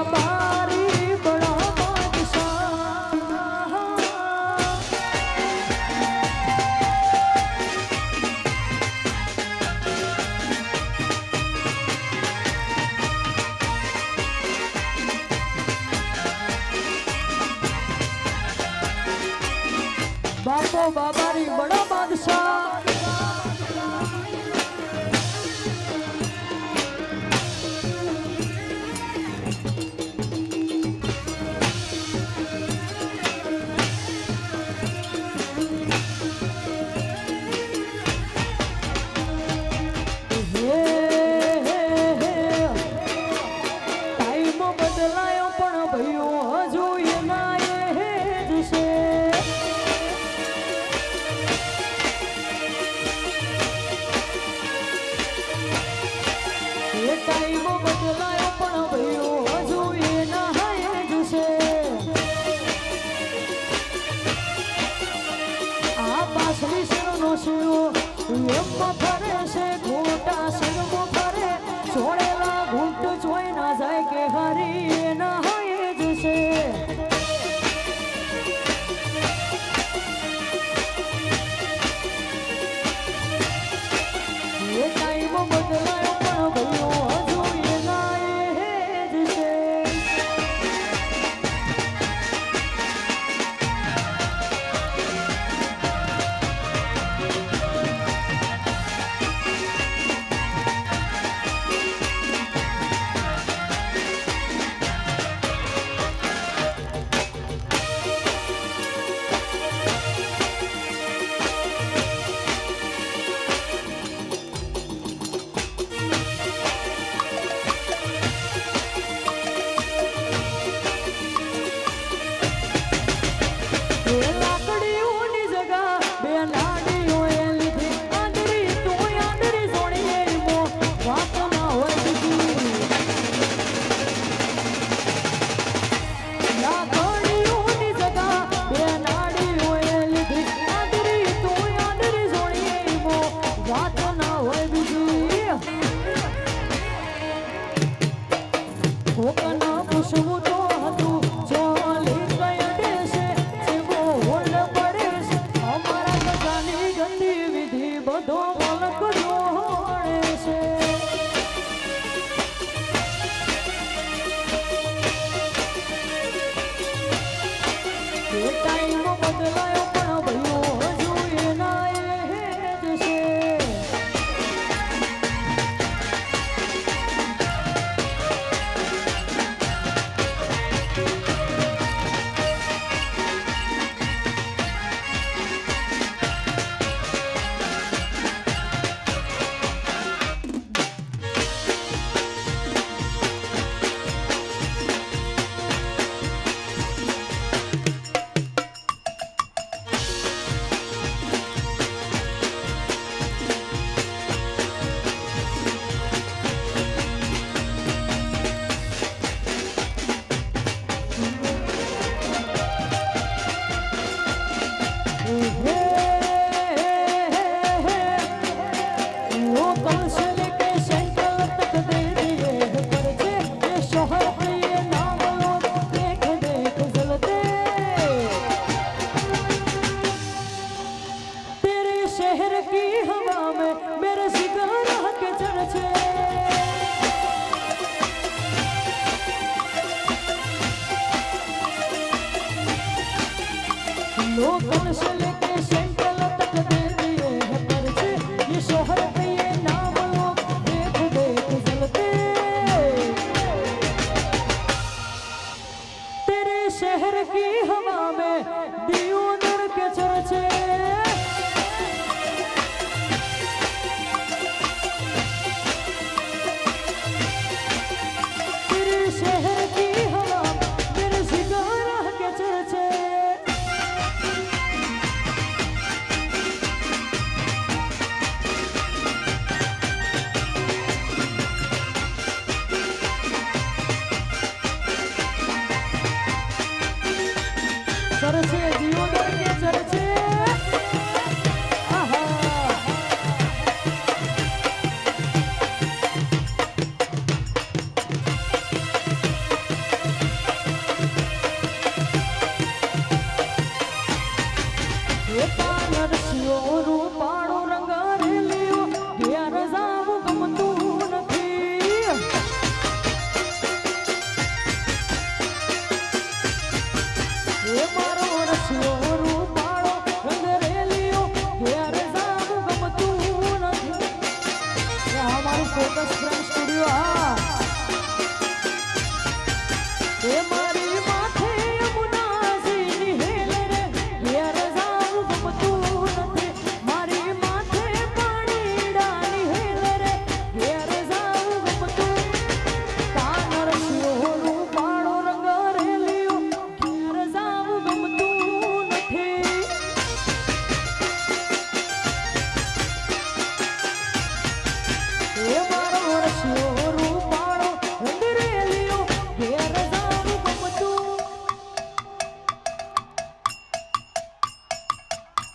बाबारी बड़ा बादशाह बापो बाबारी बड़ा बादशाह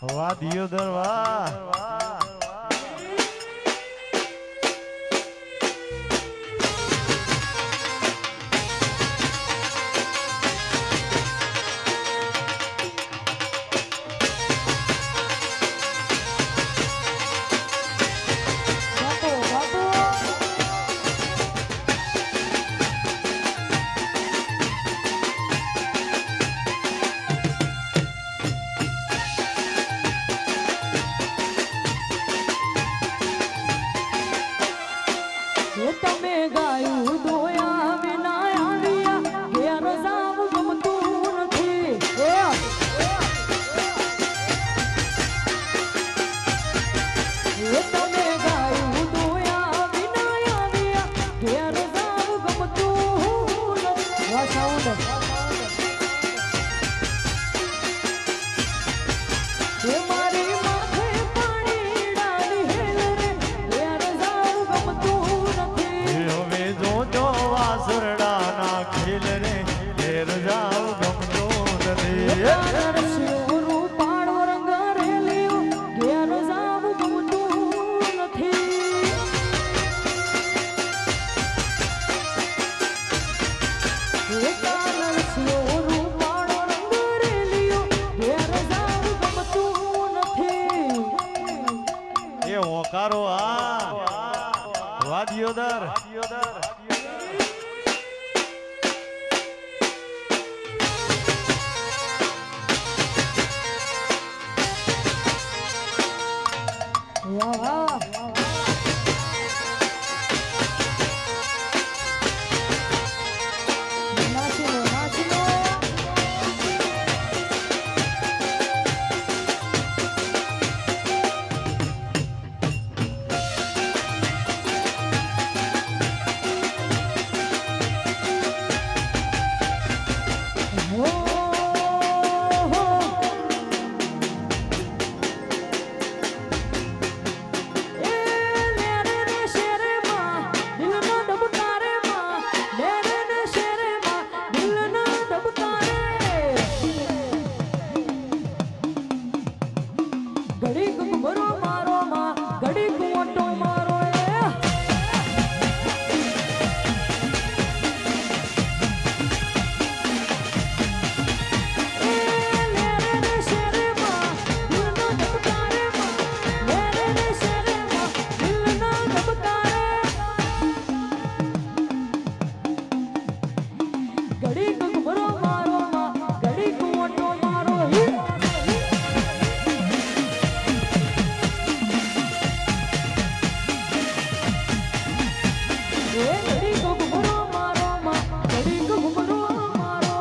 વાહ દિયોદર વાહ તમે ગાયું દોયા વિના આવ્યા ઘેર જાવું ગમતું નથી તમે ગાયું દોયા વિના આવ્યા ઘેર જાવું ગમતું નથી મારી માથે પાણી ડાળી હેલ રે ઘેર જાવું ગમતું નથી હવે જોજો વાસરડા ના ખેલ રે ઘેર જાવ ગમતો નથી નરસિંહ રૂપાળો રંગ રેલિયો ઘેર જાવું ગમતું નથી નરસિંહ રૂપાળો રંગ રેલિયો ઘેર જાવું ગમતું નથી એ હોકારો આ વાહ દિયોદર વાહ નાચી લો ઘડીક ઘુમરો મારો માં ઘડીક ઓટો મારો ઘડીક ઘુમરો મારો માં ઘડીક ઓટો મારો ઘડીક ઘુમરો મારો માં ઘડીક ઘુમરો મારો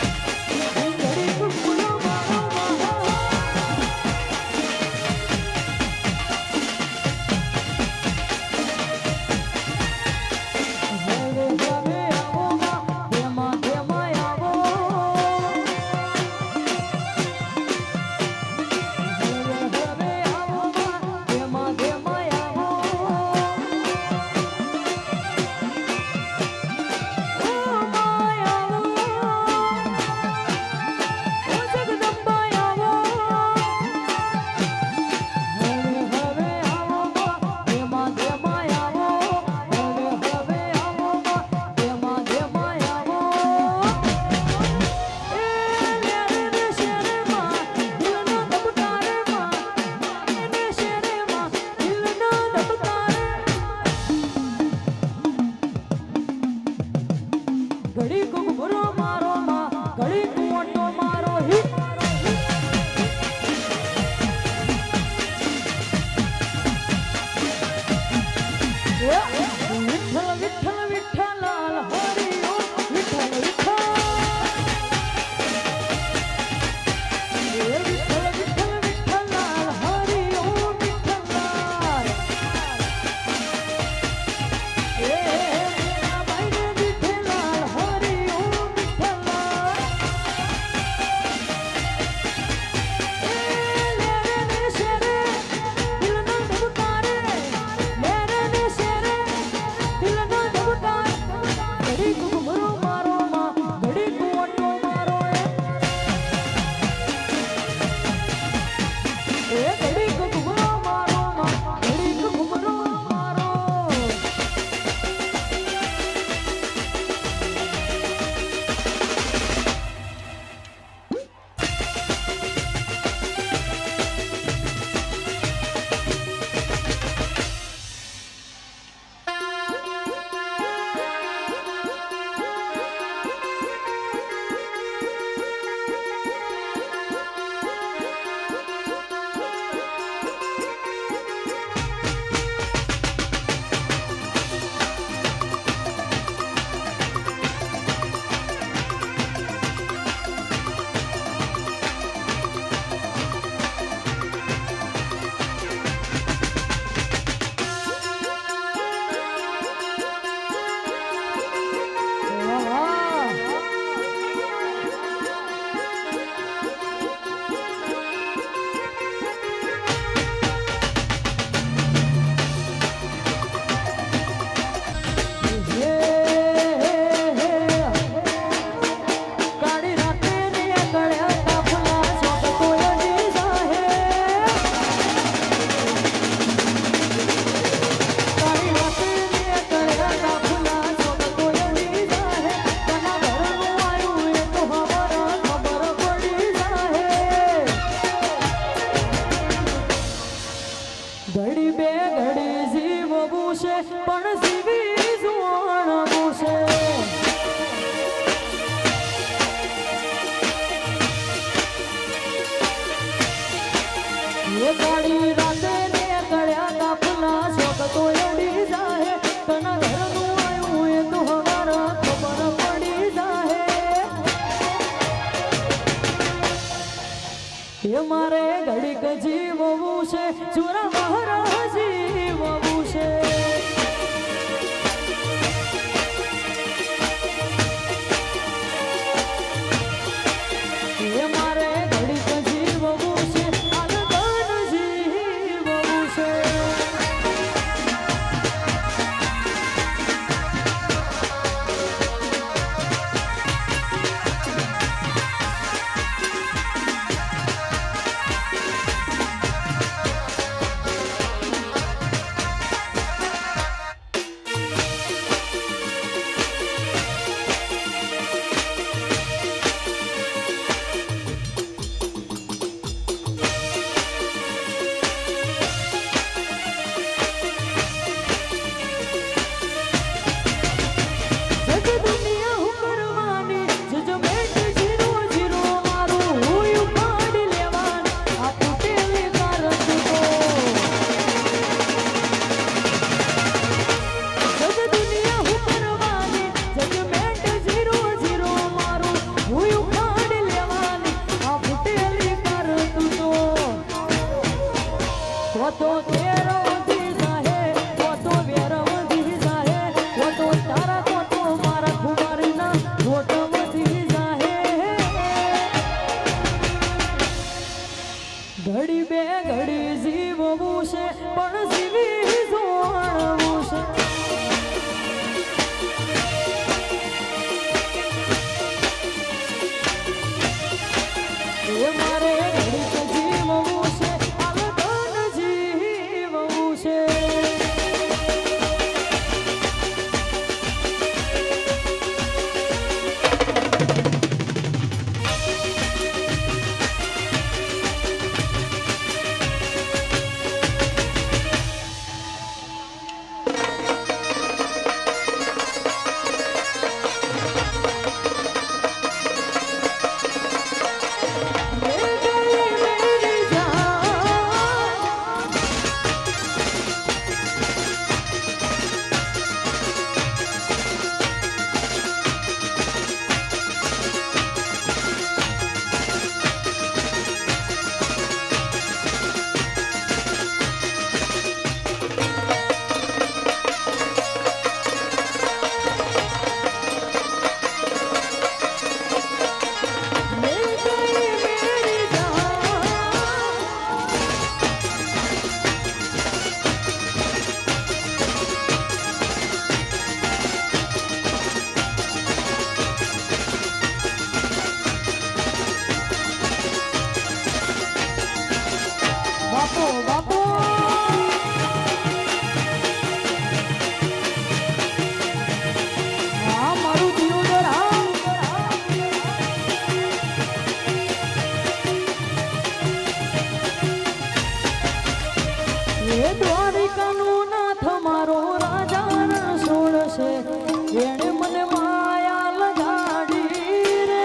ઘડીક ઘુમરો મારો હવે હવે આવો માં ધેમા ધેમા આવો હવે હવે આવો માં ધેમા ધેમા આવો ઓ માય આવો ઓ જગદંબા આવો હવે હવે આવો માં ધેમા ધેમા આવો હવે હવે આવો માં ધેમા ધેમા આવો એ લેરે શેરે માં દિલનો ધબકારે માં એને શેરે માં દિલનો ધબકારે ઘડીક ઘુમરો મારો માં ઘડીક ઓટો મારો વિઠ્ઠલ વિઠ્ઠલ વિઠ્ઠલાલ હરિયો વિઠ્ઠલ વિઠ્ઠલ વિઠ્ઠલ વિઠ્ઠલ વિઠ્ઠલાલ હરિયો વિઠ્ઠલાલ એ મેરા ભાઈને વિઠ્ઠલાલ ઘડી જીવવું છે પણ જીવી જોવાનું છે એ કાળી રાતે ને કળ્યા કાપલા શોક તો એડી જાહે તના ઘરનું આયું એ તો હવાર ખબર પડી જાહે એ મારે ઘડીક જીવવું છે ચોરા મહારા જીવવું છે એ મારે ઘડીક જીવવું છે આનંદ જીવવું છે તો તેરો દીધા હે તો વેરવ દીધા હે તો તારા તો મારા કુમારીના રોટમ દીધા હે ઘડી બે ઘડી જીવવું છે પણ જીવી જોવાનું છે એ મારે ઘડીક જીવવું છે દ્વારિકાનું નાથ મારો રાજા રણછોડ છે એણે મને માયા લગાડી રે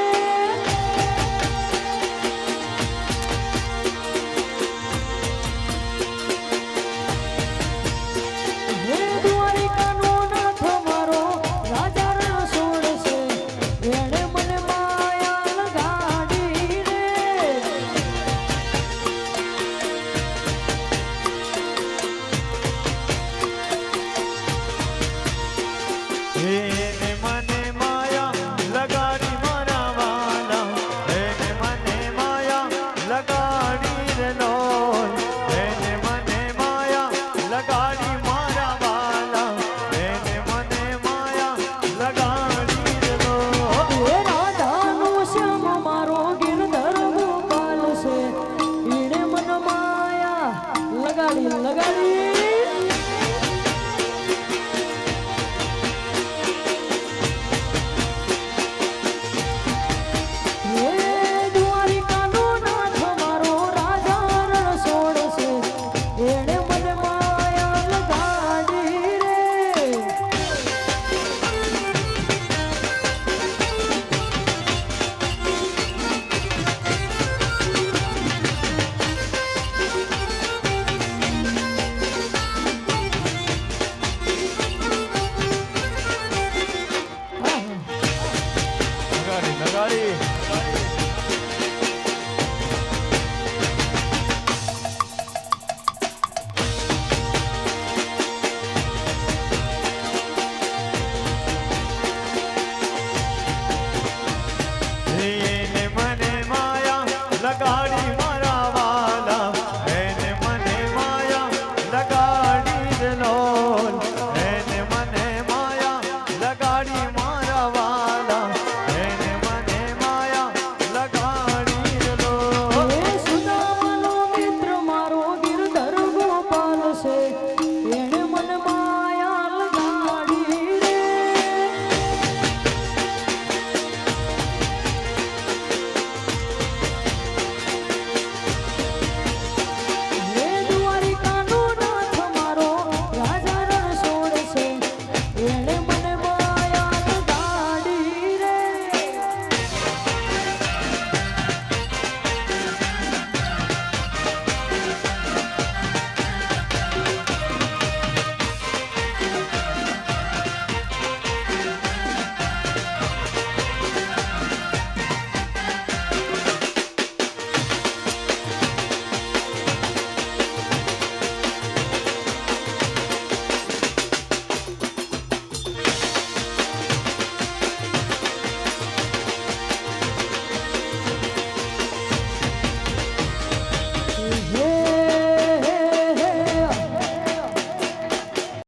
હે દ્વારિકાનું નાથ મારો રાજા રણછોડ છે એણે મને માયા લગાડી રે એને મને માયા લગાડી મારા વાલા એને મને માયા લગાડી રે લોલ એને મને માયા લગાડી